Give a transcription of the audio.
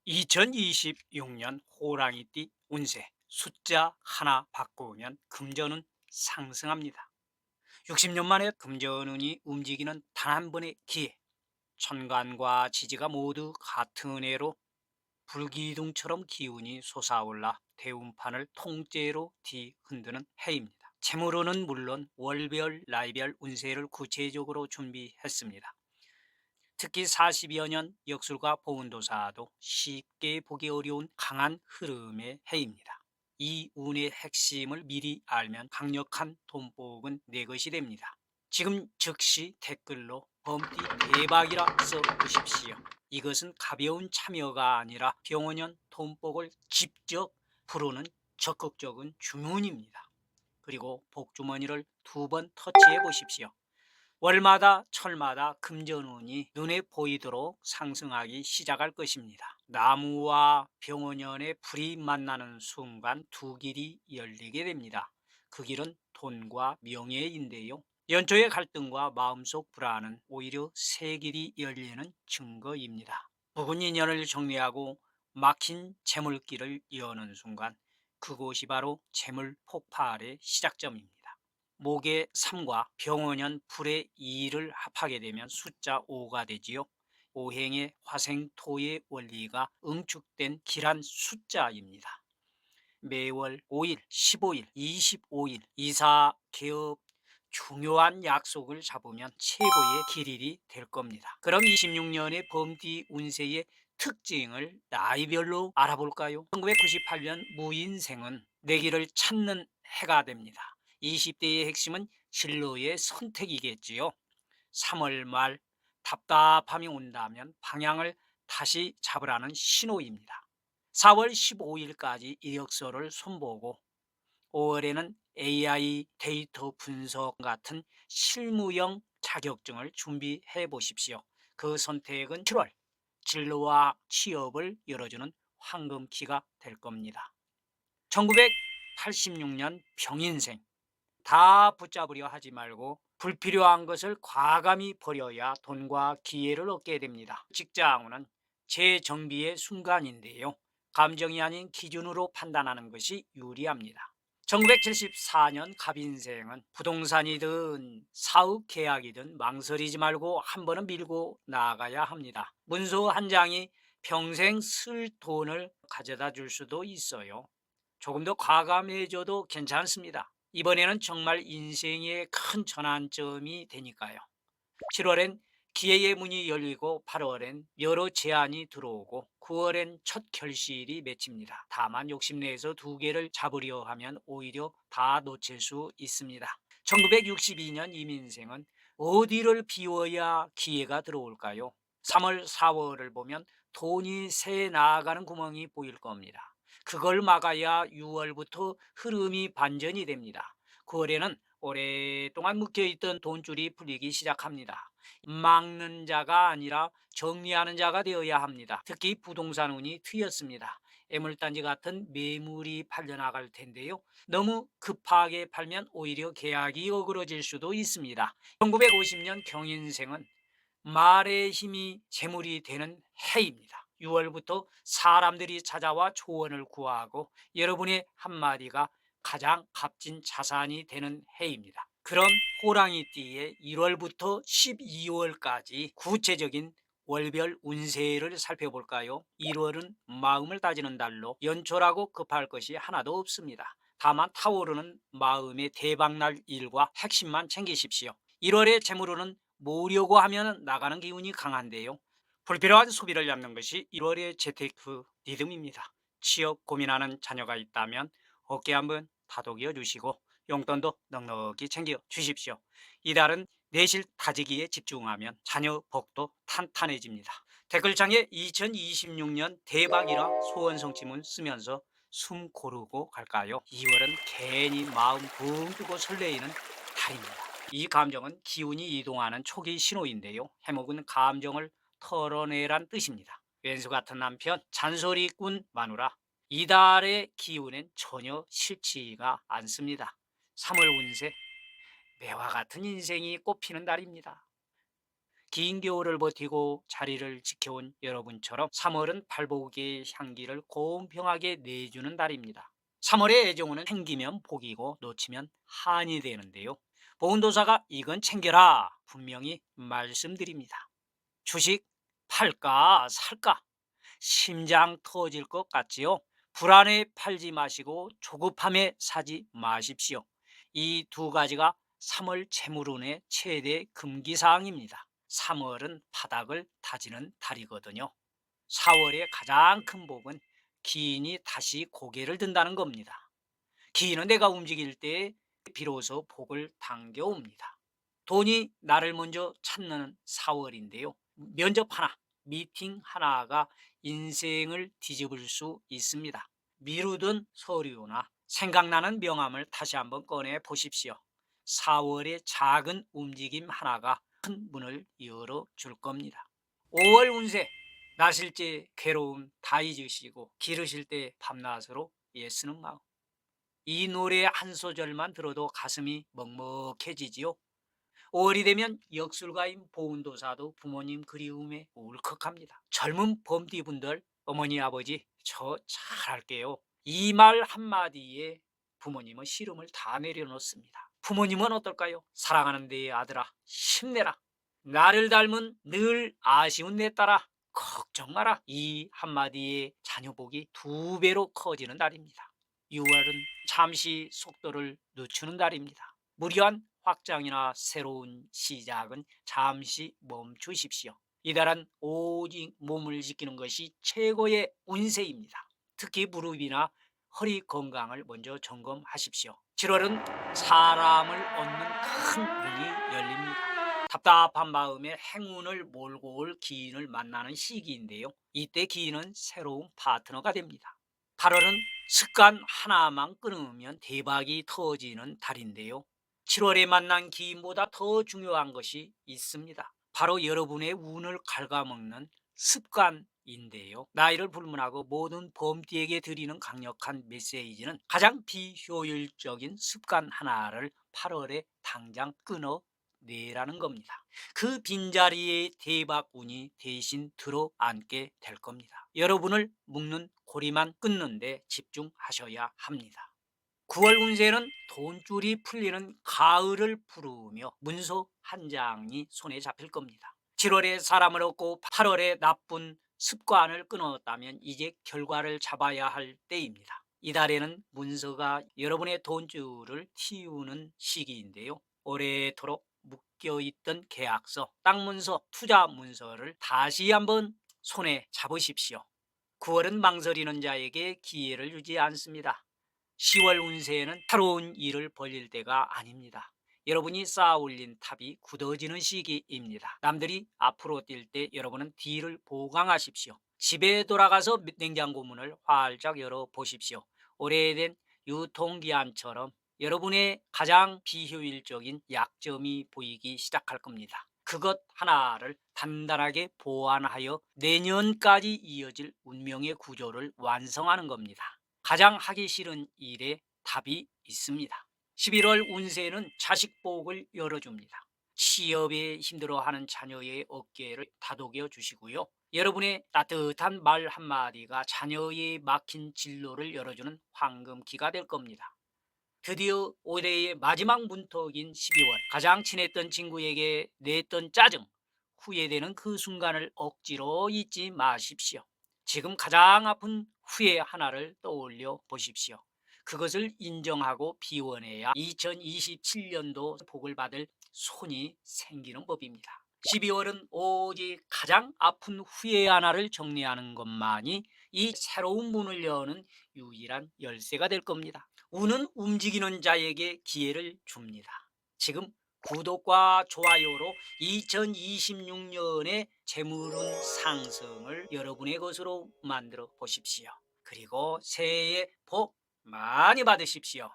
2026년 호랑이띠 운세 숫자 하나 바꾸면 금전운 상승합니다. 60년 만에 금전운이 움직이는 단 한 번의 기회. 천간과 지지가 모두 같은 해로 불기둥처럼 기운이 솟아올라 대운판을 통째로 뒤흔드는 해입니다. 재물운은 물론 월별 나이별 운세를 구체적으로 준비했습니다. 특히 40여 년 역술과 보훈도사도 쉽게 보기 어려운 강한 흐름의 해입니다. 이 운의 핵심을 미리 알면 강력한 돈복은 내 것이 됩니다. 지금 즉시 댓글로 범띠 대박이라 써보십시오. 이것은 가벼운 참여가 아니라 병원연 돈복을 직접 부르는 적극적인 주문입니다. 그리고 복주머니를 두 번 터치해 보십시오. 월마다 철마다 금전운이 눈에 보이도록 상승하기 시작할 것입니다. 나무와 병원연의 불이 만나는 순간 두 길이 열리게 됩니다. 그 길은 돈과 명예인데요. 연초의 갈등과 마음속 불안은 오히려 새 길이 열리는 증거입니다. 묵은 인연을 정리하고 막힌 재물길을 여는 순간 그곳이 바로 재물 폭발의 시작점입니다. 목의 3과 병원연 불의 2를 합하게 되면 숫자 5가 되지요. 오행의 화생토의 원리가 응축된 길한 숫자입니다. 매월 5일, 15일, 25일 이사, 개업, 중요한 약속을 잡으면 최고의 길일이 될 겁니다. 그럼 26년의 범띠 운세의 특징을 나이별로 알아볼까요? 1998년 무인생은 내 길을 찾는 해가 됩니다. 20대의 핵심은 진로의 선택이겠지요. 3월 말 답답함이 온다면 방향을 다시 잡으라는 신호입니다. 4월 15일까지 이력서를 손보고 5월에는 AI 데이터 분석 같은 실무형 자격증을 준비해 보십시오. 그 선택은 7월 진로와 취업을 열어주는 황금키가 될 겁니다. 1986년 병인생 다 붙잡으려 하지 말고 불필요한 것을 과감히 버려야 돈과 기회를 얻게 됩니다. 직장운은 재정비의 순간인데요. 감정이 아닌 기준으로 판단하는 것이 유리합니다. 1974년 갑인생은 부동산이든 사업 계약이든 망설이지 말고 한 번은 밀고 나가야 합니다. 문서 한 장이 평생 쓸 돈을 가져다 줄 수도 있어요. 조금 더 과감해져도 괜찮습니다. 이번에는 정말 인생의 큰 전환점이 되니까요. 7월엔 기회의 문이 열리고 8월엔 여러 제안이 들어오고 9월엔 첫 결실이 맺힙니다. 다만 욕심내서 두 개를 잡으려 하면 오히려 다 놓칠 수 있습니다. 1962년 이민생은 어디를 비워야 기회가 들어올까요? 3월, 4월을 보면 돈이 새 나가는 구멍이 보일 겁니다. 그걸 막아야 6월부터 흐름이 반전이 됩니다. 9월에는 오랫동안 묶여있던 돈줄이 풀리기 시작합니다. 막는 자가 아니라 정리하는 자가 되어야 합니다. 특히 부동산 운이 트였습니다. 애물단지 같은 매물이 팔려나갈 텐데요. 너무 급하게 팔면 오히려 계약이 어그러질 수도 있습니다. 1950년 경인생은 말의 힘이 재물이 되는 해입니다. 6월부터 사람들이 찾아와 조언을 구하고 여러분의 한마디가 가장 값진 자산이 되는 해입니다. 그럼 호랑이띠의 1월부터 12월까지 구체적인 월별 운세를 살펴볼까요? 1월은 마음을 다지는 달로 연초라고 급할 것이 하나도 없습니다. 다만 타오르는 마음의 대박날 일과 핵심만 챙기십시오. 1월의 재물운은 모으려고 하면 나가는 기운이 강한데요. 불필요한 소비를 잡는 것이 1월의 재테크 리듬입니다. 취업 고민하는 자녀가 있다면 어깨 한번 다독여 주시고 용돈도 넉넉히 챙겨 주십시오. 이달은 내실 다지기에 집중하면 자녀 복도 탄탄해집니다. 댓글창에 2026년 대박이라 소원 성취문 쓰면서 숨 고르고 갈까요? 2월은 괜히 마음 붕 뜨고 설레이는 달입니다. 이 감정은 기운이 이동하는 초기 신호인데요. 해묵은 감정을 털어내란 뜻입니다. 왼수 같은 남편, 잔소리꾼 마누라, 이달의 기운엔 전혀 싫지가 않습니다. 3월 운세, 매와 같은 인생이 꽃피는 달입니다. 긴 겨울을 버티고 자리를 지켜온 여러분처럼 3월은 발복의 향기를 공평하게 내주는 달입니다. 3월의 애정은 챙기면 복이고 놓치면 한이 되는데요. 보훈도사가 이건 챙겨라 분명히 말씀드립니다. 주식 팔까 살까 심장 터질 것 같지요? 불안해 팔지 마시고 조급함에 사지 마십시오. 이 두 가지가 3월 재물운의 최대 금기사항입니다. 3월은 바닥을 다지는 달이거든요. 4월의 가장 큰 복은 기인이 다시 고개를 든다는 겁니다. 기인은 내가 움직일 때 비로소 복을 당겨옵니다. 돈이 나를 먼저 찾는 4월인데요. 면접 하나, 미팅 하나가 인생을 뒤집을 수 있습니다. 미루던 서류나 생각나는 명함을 다시 한번 꺼내 보십시오. 4월의 작은 움직임 하나가 큰 문을 열어줄 겁니다. 5월 운세, 나실 때 괴로움 다 잊으시고 기르실 때 밤낮으로 애쓰는 마음. 이 노래 한 소절만 들어도 가슴이 먹먹해지지요. 5월이 되면 역술가인 보훈도사도 부모님 그리움에 울컥합니다. 젊은 범띠분들, 어머니 아버지 저 잘할게요. 이 말 한마디에 부모님은 시름을 다 내려놓습니다. 부모님은 어떨까요? 사랑하는 내 아들아 힘내라. 나를 닮은 늘 아쉬운 내 딸아 걱정 마라. 이 한마디에 자녀 복이 2배로 커지는 날입니다. 6월은 잠시 속도를 늦추는 달입니다. 무리한 확장이나 새로운 시작은 잠시 멈추십시오. 이달은 오직 몸을 지키는 것이 최고의 운세입니다. 특히 무릎이나 허리 건강을 먼저 점검하십시오. 7월은 사람을 얻는 큰 문이 열립니다. 답답한 마음에 행운을 몰고 올 기인을 만나는 시기인데요. 이때 기인은 새로운 파트너가 됩니다. 8월은 습관 하나만 끊으면 대박이 터지는 달인데요. 7월에 만난 기인보다 더 중요한 것이 있습니다. 바로 여러분의 운을 갉아먹는 습관인데요. 나이를 불문하고 모든 범띠에게 드리는 강력한 메시지는 가장 비효율적인 습관 하나를 8월에 당장 끊어내라는 겁니다. 그 빈자리에 대박 운이 대신 들어앉게 될 겁니다. 여러분을 묶는 고리만 끊는데 집중하셔야 합니다. 9월 운세는 돈줄이 풀리는 가을을 부르며 문서 한 장이 손에 잡힐 겁니다. 7월에 사람을 얻고 8월에 나쁜 습관을 끊었다면 이제 결과를 잡아야 할 때입니다. 이달에는 문서가 여러분의 돈줄을 틔우는 시기인데요. 오래도록 묶여있던 계약서, 땅 문서, 투자 문서를 다시 한번 손에 잡으십시오. 9월은 망설이는 자에게 기회를 주지 않습니다. 10월 운세에는 새로운 일을 벌릴 때가 아닙니다. 여러분이 쌓아 올린 탑이 굳어지는 시기입니다. 남들이 앞으로 뛸 때 여러분은 뒤를 보강하십시오. 집에 돌아가서 냉장고 문을 활짝 열어 보십시오. 오래된 유통기한처럼 여러분의 가장 비효율적인 약점이 보이기 시작할 겁니다. 그것 하나를 단단하게 보완하여 내년까지 이어질 운명의 구조를 완성하는 겁니다. 가장 하기 싫은 일에 답이 있습니다. 11월 운세는 자식복을 열어줍니다. 취업에 힘들어하는 자녀의 어깨를 다독여 주시고요. 여러분의 따뜻한 말 한마디가 자녀의 막힌 진로를 열어주는 황금기가 될 겁니다. 드디어 올해의 마지막 문턱인 12월, 가장 친했던 친구에게 냈던 짜증, 후회되는 그 순간을 억지로 잊지 마십시오. 지금 가장 아픈 후회 하나를 떠올려 보십시오. 그것을 인정하고 비워내야 2027년도 복을 받을 손이 생기는 법입니다. 12월은 오직 가장 아픈 후회 하나를 정리하는 것만이 이 새로운 문을 여는 유일한 열쇠가 될 겁니다. 운은 움직이는 자에게 기회를 줍니다. 지금 구독과 좋아요로 2026년의 재물운 상승을 여러분의 것으로 만들어 보십시오. 그리고 새해에 복 많이 받으십시오.